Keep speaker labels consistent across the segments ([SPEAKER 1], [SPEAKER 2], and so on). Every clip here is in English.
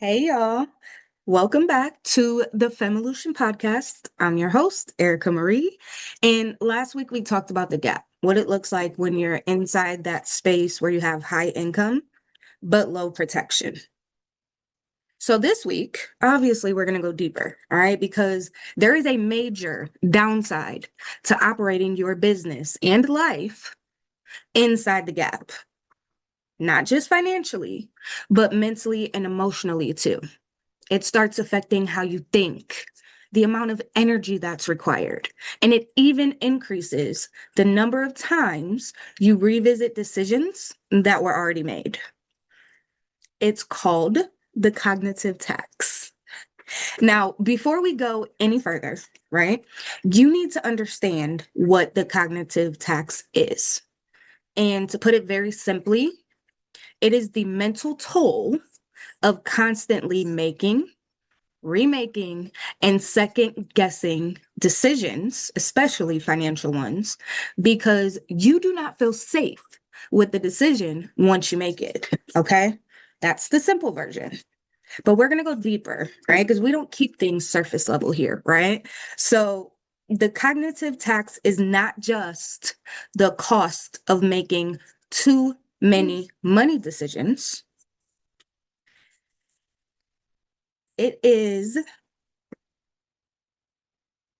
[SPEAKER 1] Hey y'all. Welcome back to the Fevolution podcast. I'm your host, Erica Marie. And last week we talked about the gap, what it looks like when you're inside that space where you have high income but low protection. So this week, obviously, we're going to go deeper, all right? Because there is a major downside to operating your business and life inside the gap, not just financially, but mentally and emotionally too. It starts affecting how you think, the amount of energy that's required, and it even increases the number of times you revisit decisions that were already made. It's called the cognitive tax. Now, before we go any further, right, you need to understand what the cognitive tax is. And to put it very simply, it is the mental toll of constantly making, remaking, and second guessing decisions, especially financial ones, because you do not feel safe with the decision once you make it. Okay. That's the simple version. But we're going to go deeper, right? Because we don't keep things surface level here, right? So the cognitive tax is not just the cost of making too many money decisions. It is,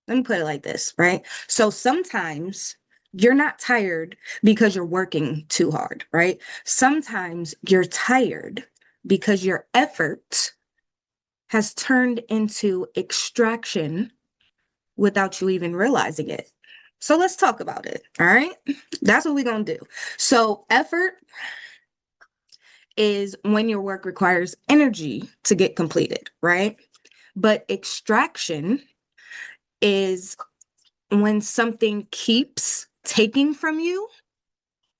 [SPEAKER 1] let me put it like this, right? So sometimes you're not tired because you're working too hard, right? Sometimes you're tired because your effort has turned into extraction without you even realizing it. So let's talk about it, all right? That's what we're going to do. So effort is when your work requires energy to get completed, right? But extraction is when something keeps taking from you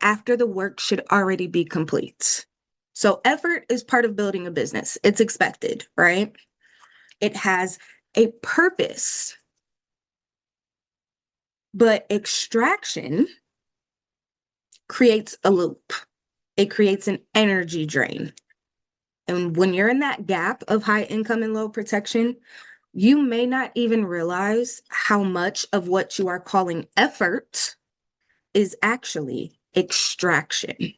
[SPEAKER 1] after the work should already be complete. So effort is part of building a business. It's expected, right? It has a purpose. But extraction creates a loop. It creates an energy drain. And when you're in that gap of high income and low protection, you may not even realize how much of what you are calling effort is actually extraction.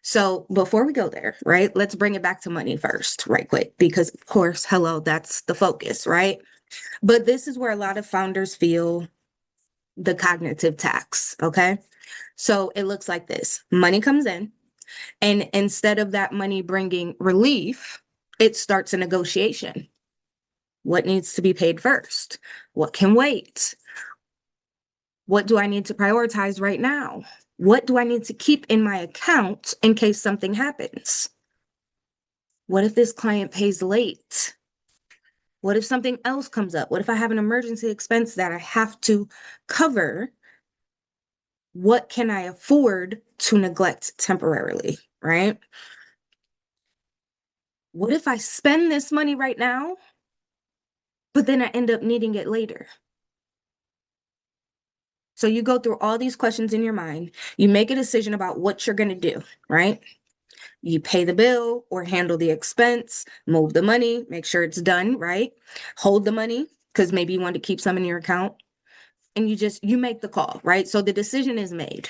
[SPEAKER 1] So before we go there, right, let's bring it back to money first, right quick, because of course, hello, that's the focus, right? But this is where a lot of founders feel the cognitive tax, okay? So it looks like this. Money comes in, and instead of that money bringing relief, it starts a negotiation. What needs to be paid first? What can wait? What do I need to prioritize right now? What do I need to keep in my account in case something happens? What if this client pays late? What if something else comes up? What if I have an emergency expense that I have to cover? What can I afford to neglect temporarily, right? What if I spend this money right now, but then I end up needing it later? So you go through all these questions in your mind. You make a decision about what you're going to do, right? You pay the bill or handle the expense, move the money, make sure it's done, right? Hold the money because maybe you want to keep some in your account, and you make the call, right? So the decision is made.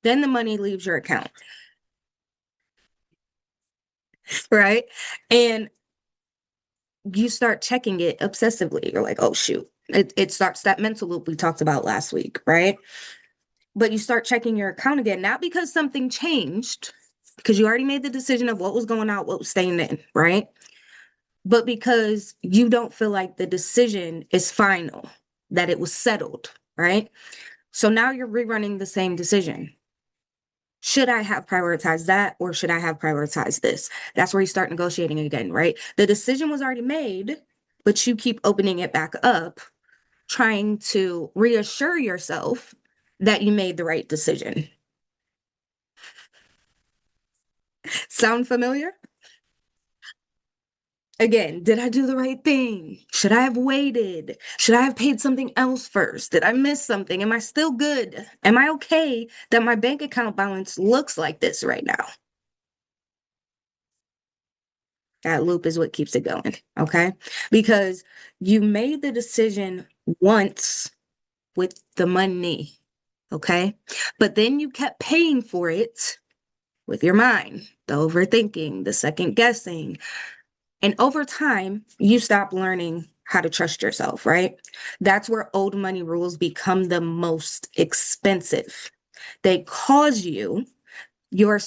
[SPEAKER 1] Then the money leaves your account, right? And you start checking it obsessively. You're like, oh shoot. It starts that mental loop we talked about last week, right? But you start checking your account again, not because something changed, because you already made the decision of what was going out, what was staying in, right? But because you don't feel like the decision is final, that it was settled, right? So now you're rerunning the same decision. Should I have prioritized that or should I have prioritized this? That's where you start negotiating again, right? The decision was already made, but you keep opening it back up, trying to reassure yourself that you made the right decision. Sound familiar? Again, did I do the right thing? Should I have waited? Should I have paid something else first? Did I miss something? Am I still good? Am I okay that my bank account balance looks like this right now? That loop is what keeps it going. Okay. Because you made the decision once with the money. Okay. But then you kept paying for it with your mind, the overthinking, the second guessing. And over time, you stop learning how to trust yourself, right? That's where old money rules become the most expensive. They cause you your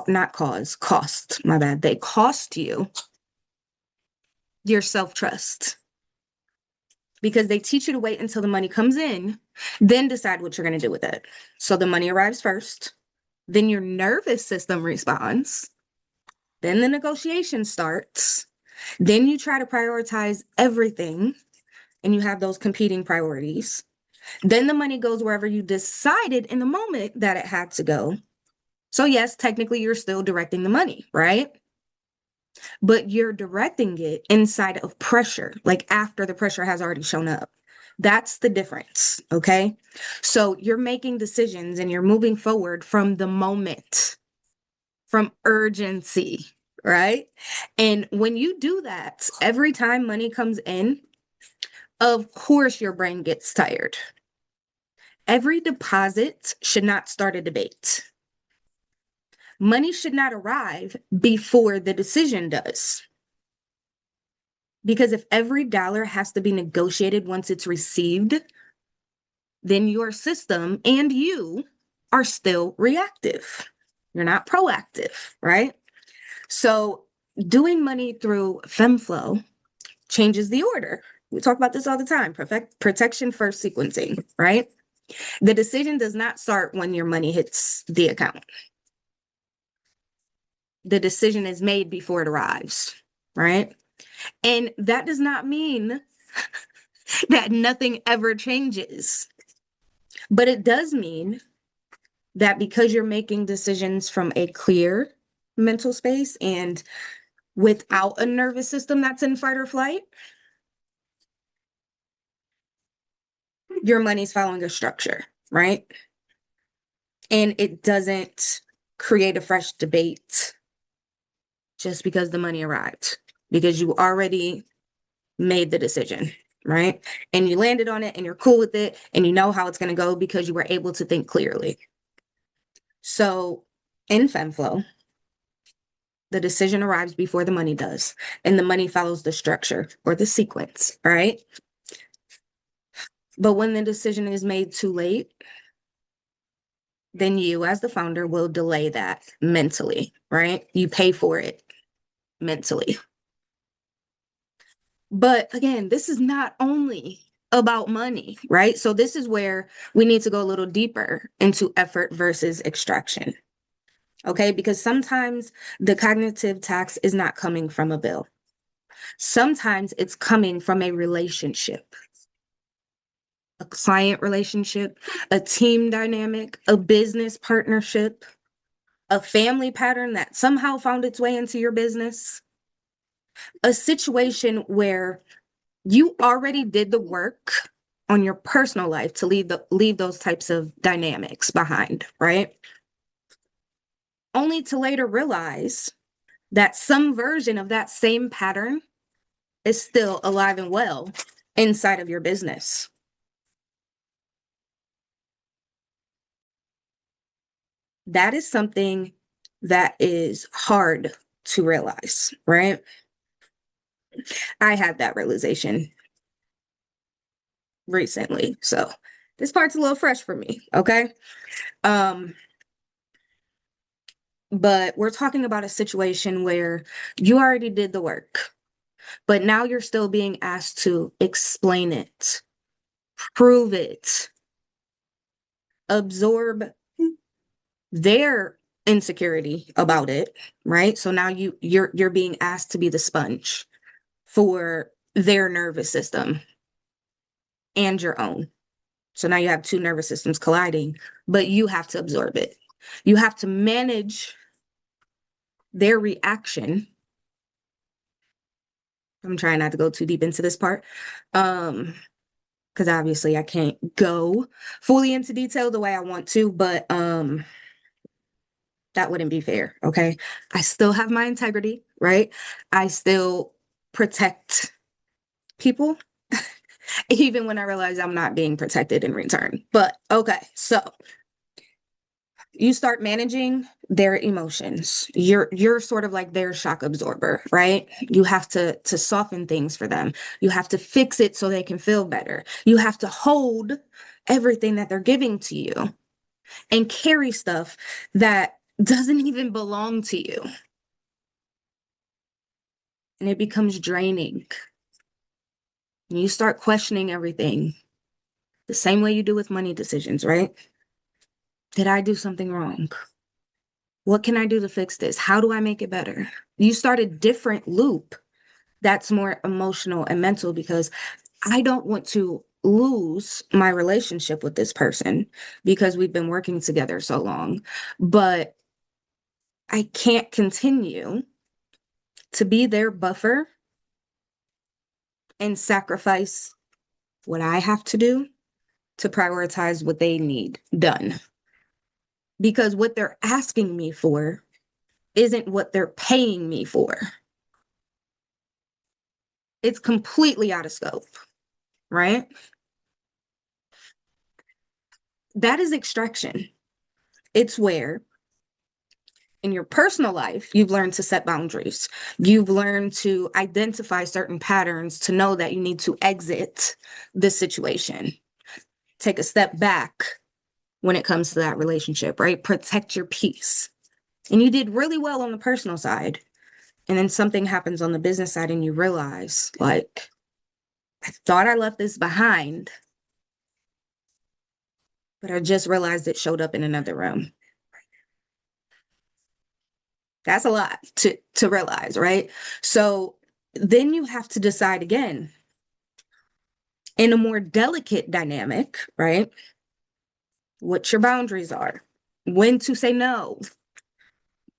[SPEAKER 1] not cause, cost, my bad. They cost you your self-trust because they teach you to wait until the money comes in, then decide what you're going to do with it. So the money arrives first, then your nervous system responds, then the negotiation starts, then you try to prioritize everything and you have those competing priorities. Then the money goes wherever you decided in the moment that it had to go. So yes, technically you're still directing the money, right? But you're directing it inside of pressure, like after the pressure has already shown up. That's the difference. Okay. So you're making decisions and you're moving forward from the moment, from urgency, right? And when you do that, every time money comes in, of course your brain gets tired. Every deposit should not start a debate. Money should not arrive before the decision does. Because if every dollar has to be negotiated once it's received, then your system and you are still reactive. You're not proactive, right? So doing money through FemFlow changes the order. We talk about this all the time, protection first sequencing, right? The decision does not start when your money hits the account. The decision is made before it arrives, right? And that does not mean that nothing ever changes. But it does mean that because you're making decisions from a clear mental space and without a nervous system that's in fight or flight, your money's following a structure, right? And it doesn't create a fresh debate just because the money arrived, because you already made the decision, right? And you landed on it and you're cool with it and you know how it's going to go because you were able to think clearly. So in FemFlow, the decision arrives before the money does, and the money follows the structure or the sequence, right? But when the decision is made too late, then you, as the founder, will delay that mentally, right? You pay for it mentally. But again, this is not only about money, right? So this is where we need to go a little deeper into effort versus extraction. Okay, because sometimes the cognitive tax is not coming from a bill. Sometimes it's coming from a relationship, a client relationship, a team dynamic, a business partnership, a family pattern that somehow found its way into your business, a situation where you already did the work on your personal life to leave those types of dynamics behind, right? Only to later realize that some version of that same pattern is still alive and well inside of your business. That is something that is hard to realize, right? I had that realization recently. So this part's a little fresh for me, okay? Um, but we're talking about a situation where you already did the work, but now you're still being asked to explain it, prove it, absorb their insecurity about it, right? So now you're being asked to be the sponge for their nervous system and your own. So now you have two nervous systems colliding, but you have to absorb it. You have to manage their reaction. I'm trying not to go too deep into this part. Because obviously I can't go fully into detail the way I want to, but that wouldn't be fair. Okay. I still have my integrity, right? I still protect people, even when I realize I'm not being protected in return. But okay, so you start managing their emotions. You're sort of like their shock absorber, right? You have to soften things for them. You have to fix it so they can feel better. You have to hold everything that they're giving to you and carry stuff that doesn't even belong to you. And it becomes draining. And you start questioning everything the same way you do with money decisions, right? Did I do something wrong? What can I do to fix this? How do I make it better? You start a different loop that's more emotional and mental because I don't want to lose my relationship with this person because we've been working together so long. But I can't continue to be their buffer and sacrifice what I have to do to prioritize what they need done. Because what they're asking me for isn't what they're paying me for. It's completely out of scope, right? That is extraction. It's where in your personal life, you've learned to set boundaries. You've learned to identify certain patterns to know that you need to exit the situation, take a step back when it comes to that relationship, right? Protect your peace. And you did really well on the personal side. And then something happens on the business side and you realize, like, I thought I left this behind, but I just realized it showed up in another room. That's a lot to realize, right? So then you have to decide again in a more delicate dynamic, right? What your boundaries are, when to say no,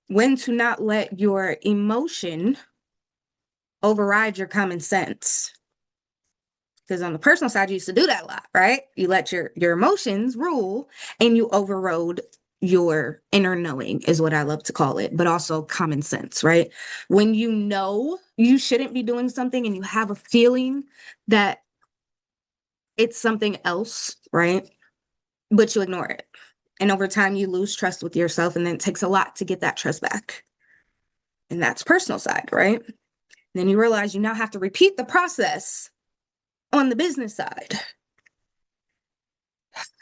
[SPEAKER 1] when to not let your emotion override your common sense. Because on the personal side, you used to do that a lot, right? You let your emotions rule and you overrode your inner knowing is what I love to call it, but also common sense, right? When you know you shouldn't be doing something and you have a feeling that it's something else, right? But you ignore it. And over time, you lose trust with yourself. And then it takes a lot to get that trust back. And that's personal side, right? Then you realize you now have to repeat the process on the business side.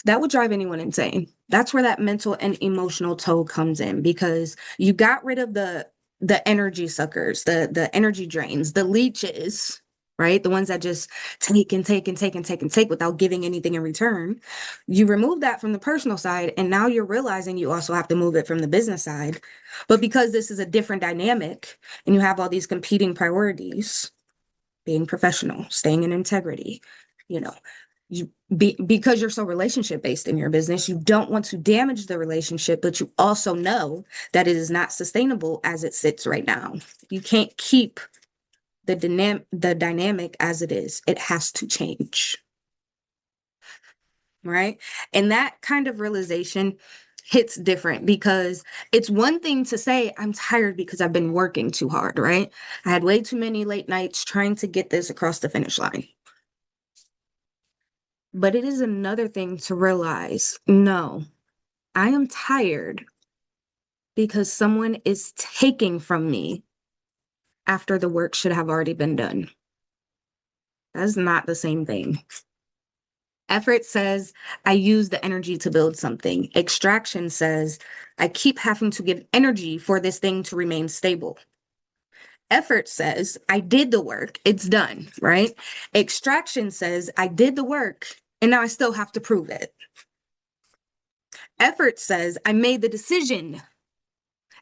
[SPEAKER 1] That would drive anyone insane. That's where that mental and emotional toll comes in because you got rid of the energy suckers, the energy drains, the leeches, right? The ones that just take and take and take and take and take without giving anything in return. You remove that from the personal side, and now you're realizing you also have to move it from the business side. But because this is a different dynamic and you have all these competing priorities, being professional, staying in integrity, you know, because you're so relationship based in your business, you don't want to damage the relationship, but you also know that it is not sustainable as it sits right now. You can't keep the dynamic as it is. It has to change. Right? And that kind of realization hits different because it's one thing to say, I'm tired because I've been working too hard, right? I had way too many late nights trying to get this across the finish line. But it is another thing to realize, no, I am tired because someone is taking from me after the work should have already been done. That's not the same thing. Effort says I use the energy to build something. Extraction says I keep having to give energy for this thing to remain stable. Effort says I did the work, it's done, right? Extraction says I did the work and now I still have to prove it. Effort says I made the decision.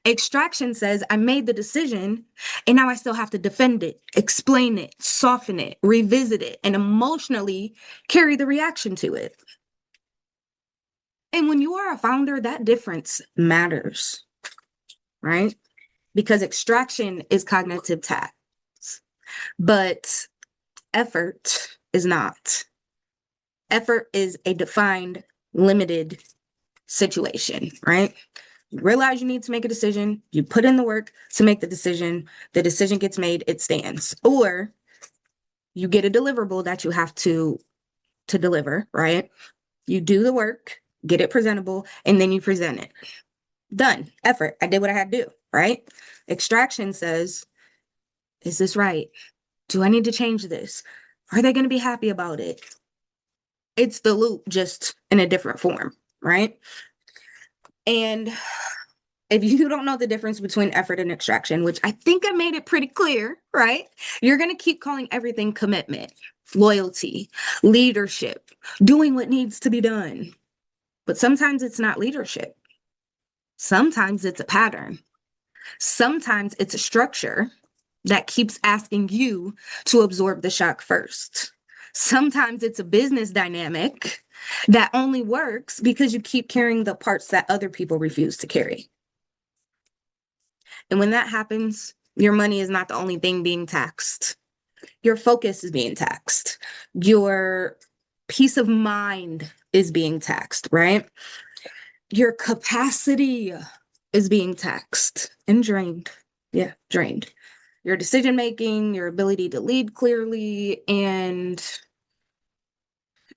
[SPEAKER 1] Extraction says I made the decision and now I still have to defend it, explain it, soften it, revisit it, and emotionally carry the reaction to it. And when you are a founder, that difference matters, right? Because extraction is cognitive task, but effort is not. Effort is a defined, limited situation, right? You realize you need to make a decision. You put in the work to make the decision. The decision gets made, it stands. Or you get a deliverable that you have to deliver, right? You do the work, get it presentable, and then you present it. Done. Effort. I did what I had to do, right? Extraction says, is this right? Do I need to change this? Are they going to be happy about it? It's the loop, just in a different form, right? And if you don't know the difference between effort and extraction, which I think I made it pretty clear, right? You're going to keep calling everything commitment, loyalty, leadership, doing what needs to be done. But sometimes it's not leadership. Sometimes it's a pattern. Sometimes it's a structure that keeps asking you to absorb the shock first. Sometimes it's a business dynamic that only works because you keep carrying the parts that other people refuse to carry. And when that happens, your money is not the only thing being taxed. Your focus is being taxed. Your peace of mind is being taxed, right? Your capacity is being taxed and drained. Yeah, drained. Your decision making, your ability to lead clearly, and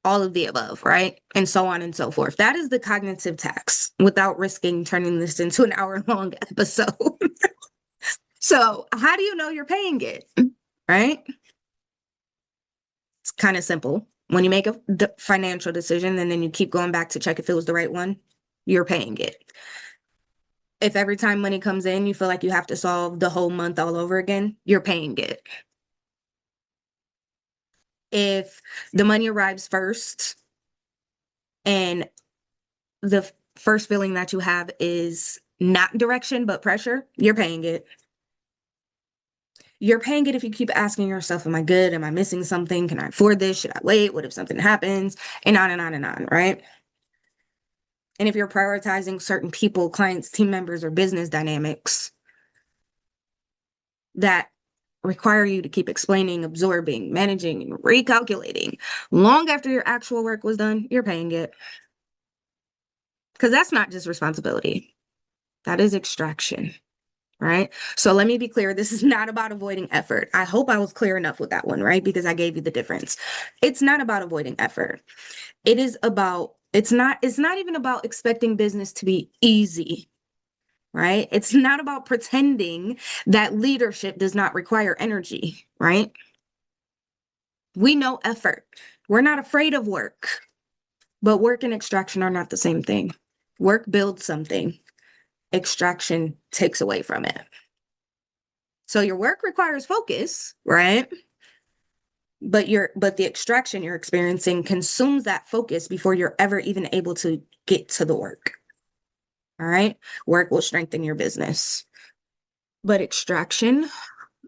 [SPEAKER 1] all of the above, right? And so on and so forth. That is the cognitive tax without risking turning this into an hour-long episode. So, how do you know you're paying it? Right? It's kind of simple. When you make a financial decision and then you keep going back to check if it was the right one, you're paying it. If every time money comes in, you feel like you have to solve the whole month all over again, you're paying it. If the money arrives first and the first feeling that you have is not direction, but pressure, you're paying it. You're paying it if you keep asking yourself, am I good? Am I missing something? Can I afford this? Should I wait? What if something happens? And on and on and on, right? And if you're prioritizing certain people, clients, team members, or business dynamics that require you to keep explaining, absorbing, managing, and recalculating long after your actual work was done, you're paying it. Because that's not just responsibility, that is extraction. Right. So let me be clear. This is not about avoiding effort. I hope I was clear enough with that one, right? Because I gave you the difference. It's not about avoiding effort. It is about, it's not even about expecting business to be easy, right? It's not about pretending that leadership does not require energy, right? We know effort. We're not afraid of work, but work and extraction are not the same thing. Work builds something. Extraction takes away from it. So your work requires focus, right? But the extraction you're experiencing consumes that focus before you're ever even able to get to the work. All right? Work will strengthen your business. But extraction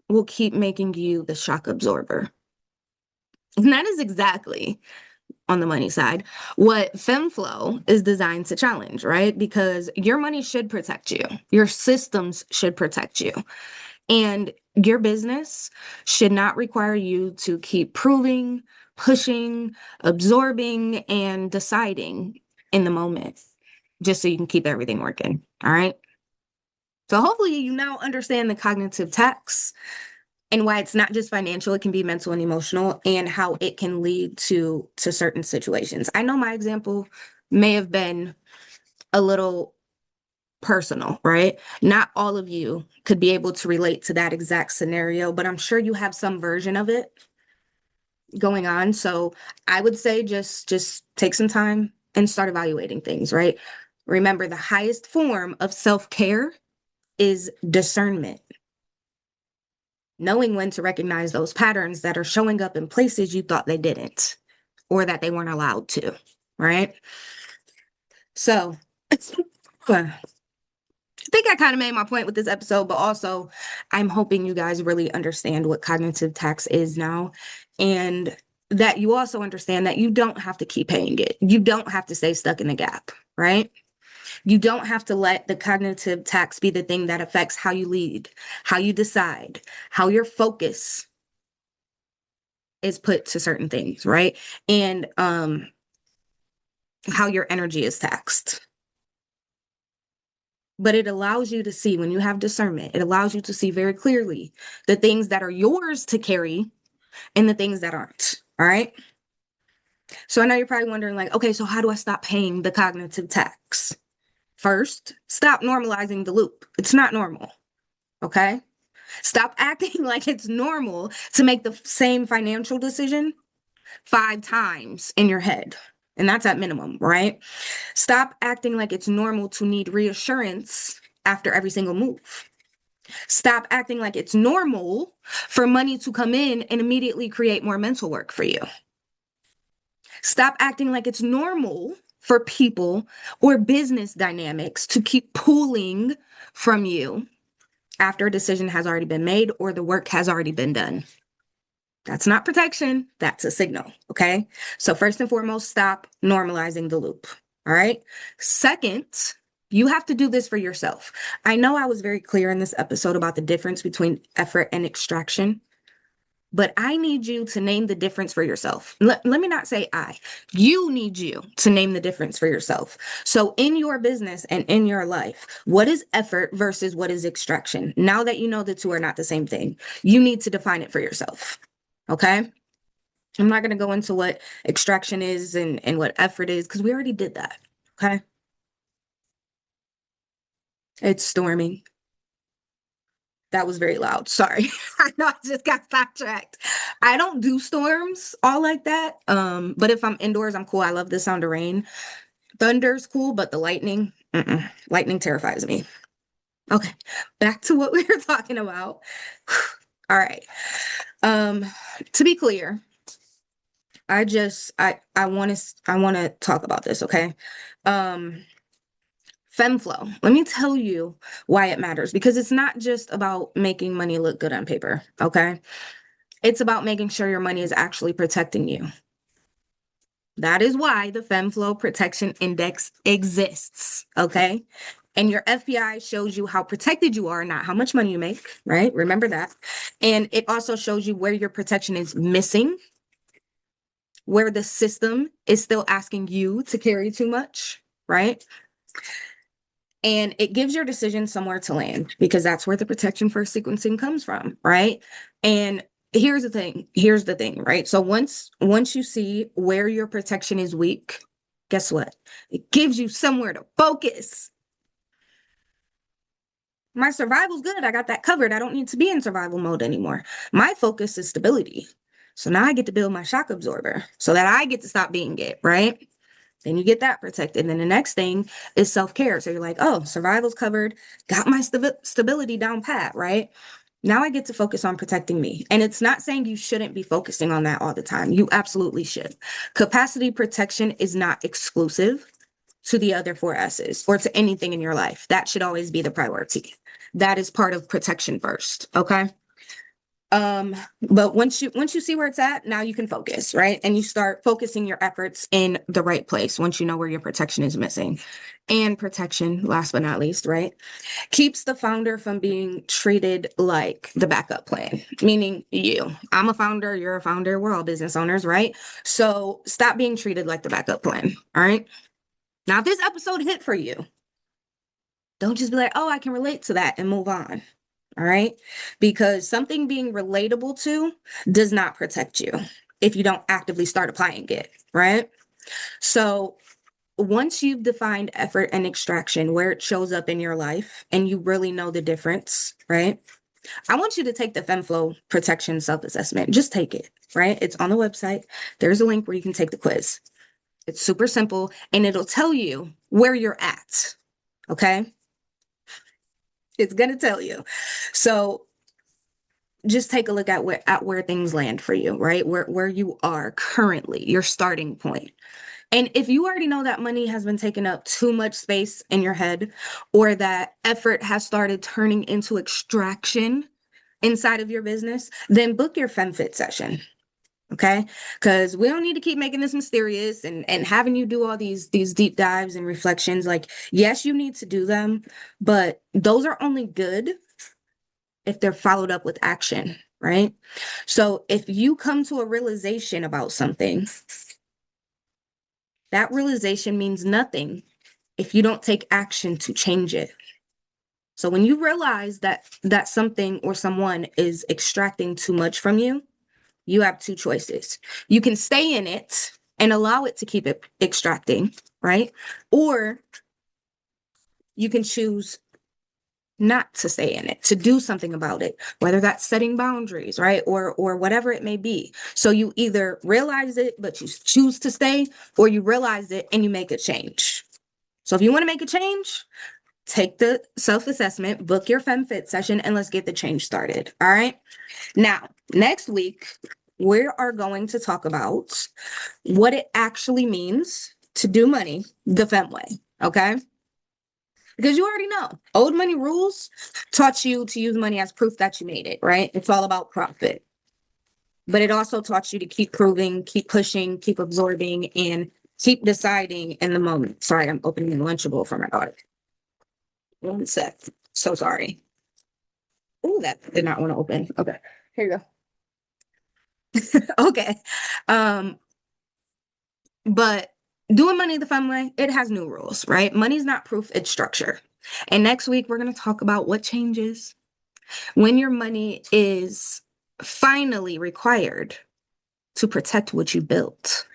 [SPEAKER 1] will keep making you the shock absorber. And that is exactly on the money side what FemFlow is designed to challenge, right? Because your money should protect you. Your systems should protect you. And your business should not require you to keep proving, pushing, absorbing, and deciding in the moment just so you can keep everything working. All right. So hopefully you now understand the cognitive tax and why it's not just financial, it can be mental and emotional, and how it can lead to certain situations. I know my example may have been a little personal, right? Not all of you could be able to relate to that exact scenario, but I'm sure you have some version of it going on. So I would say just take some time and start evaluating things, right? Remember, the highest form of self-care is discernment. Knowing when to recognize those patterns that are showing up in places you thought they didn't or that they weren't allowed to, right? So I think I kind of made my point with this episode, but also I'm hoping you guys really understand what cognitive tax is now, and that you also understand that you don't have to keep paying it. You don't have to stay stuck in the gap, right? You don't have to let the cognitive tax be the thing that affects how you lead, how you decide, how your focus is put to certain things, right? And how your energy is taxed. but it allows you to see when you have discernment, it allows you to see very clearly the things that are yours to carry and the things that aren't. All right. So I know you're probably wondering, like, okay, so how do I stop paying the cognitive tax? First, stop normalizing the loop. It's not normal. Okay. Stop acting like it's normal to make the same financial decision 5 times in your head. And that's at minimum, right? Stop acting like it's normal to need reassurance after every single move. Stop acting like it's normal for money to come in and immediately create more mental work for you. Stop acting like it's normal for people or business dynamics to keep pulling from you after a decision has already been made or the work has already been done. That's not protection. That's a signal. Okay. So, first and foremost, stop normalizing the loop. All right. Second, you have to do this for yourself. I know I was very clear in this episode about the difference between effort and extraction, but I need you to name the difference for yourself. Let me not say I. You need you to name the difference for yourself. So, in your business and in your life, what is effort versus what is extraction? Now that you know the two are not the same thing, you need to define it for yourself. Okay. I'm not going to go into what extraction is and what effort is because we already did that. Okay. It's storming. That was very loud. Sorry. I know I just got sidetracked. I don't do storms all like that. But if I'm indoors, I'm cool. I love the sound of rain. Thunder's cool, but the lightning terrifies me. Okay. Back to what we were talking about. All right. To be clear, I want to talk about this, okay? Um FemFlow. Let me tell you why it matters because it's not just about making money look good on paper, okay? It's about making sure your money is actually protecting you. That is why the FemFlow Protection Index exists, okay? And your FBI shows you how protected you are, not how much money you make, right? Remember that. And it also shows you where your protection is missing, where the system is still asking you to carry too much, right? And it gives your decision somewhere to land because that's where the protection first sequencing comes from, right? And here's the thing, right? So once you see where your protection is weak, guess what? It gives you somewhere to focus. My survival's good. I got that covered. I don't need to be in survival mode anymore. My focus is stability. So now I get to build my shock absorber so that I get to stop being it, right? Then you get that protected. Then the next thing is self-care. So you're like, oh, survival's covered, got my stability down pat, right? Now I get to focus on protecting me. And it's not saying you shouldn't be focusing on that all the time. You absolutely should. Capacity protection is not exclusive to the other 4 S's or to anything in your life. That should always be the priority. That is part of protection first. Okay. But once you see where it's at, now you can focus, right? And you start focusing your efforts in the right place once you know where your protection is missing. And protection, last but not least, right? Keeps the founder from being treated like the backup plan, meaning you. I'm a founder, you're a founder, we're all business owners, right? So stop being treated like the backup plan. All right. Now, if this episode hit for you, don't just be like, oh, I can relate to that and move on. All right. Because something being relatable to does not protect you if you don't actively start applying it. Right. So once you've defined effort and extraction, where it shows up in your life, and you really know the difference, right? I want you to take the FemFlow protection self-assessment. Just take it, right? It's on the website. There's a link where you can take the quiz. It's super simple and it'll tell you where you're at. Okay. It's going to tell you. So just take a look at where things land for you, right? Where you are currently, your starting point. And if you already know that money has been taking up too much space in your head, or that effort has started turning into extraction inside of your business, then book your FemFit session. Okay. Because we don't need to keep making this mysterious and having you do all these deep dives and reflections. Like, yes, you need to do them, but those are only good if they're followed up with action, right? So if you come to a realization about something, that realization means nothing if you don't take action to change it. So when you realize that something or someone is extracting too much from you, you have two choices. You can stay in it and allow it to keep it extracting, right? Or you can choose not to stay in it, to do something about it, whether that's setting boundaries, right? Or whatever it may be. So you either realize it, but you choose to stay, or you realize it and you make a change. So if you want to make a change, take the self-assessment, book your FemFit session, and let's get the change started. All right. Now, next week, we are going to talk about what it actually means to do money the Fem way. Okay. Because you already know old money rules taught you to use money as proof that you made it, right? It's all about profit. But it also taught you to keep proving, keep pushing, keep absorbing, and keep deciding in the moment. Sorry, I'm opening the Lunchable for my daughter. One sec. So sorry. Oh, that did not want to open. Okay. Here you go. Okay. Um, but doing money the fun way, it has new rules, right? Money's not proof, it's structure. And next week, we're going to talk about what changes when your money is finally required to protect what you built.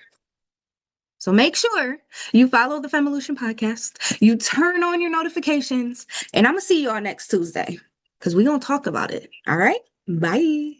[SPEAKER 1] So make sure you follow the Fevolution podcast, you turn on your notifications, and I'm going to see you all next Tuesday because we're going to talk about it. All right? Bye.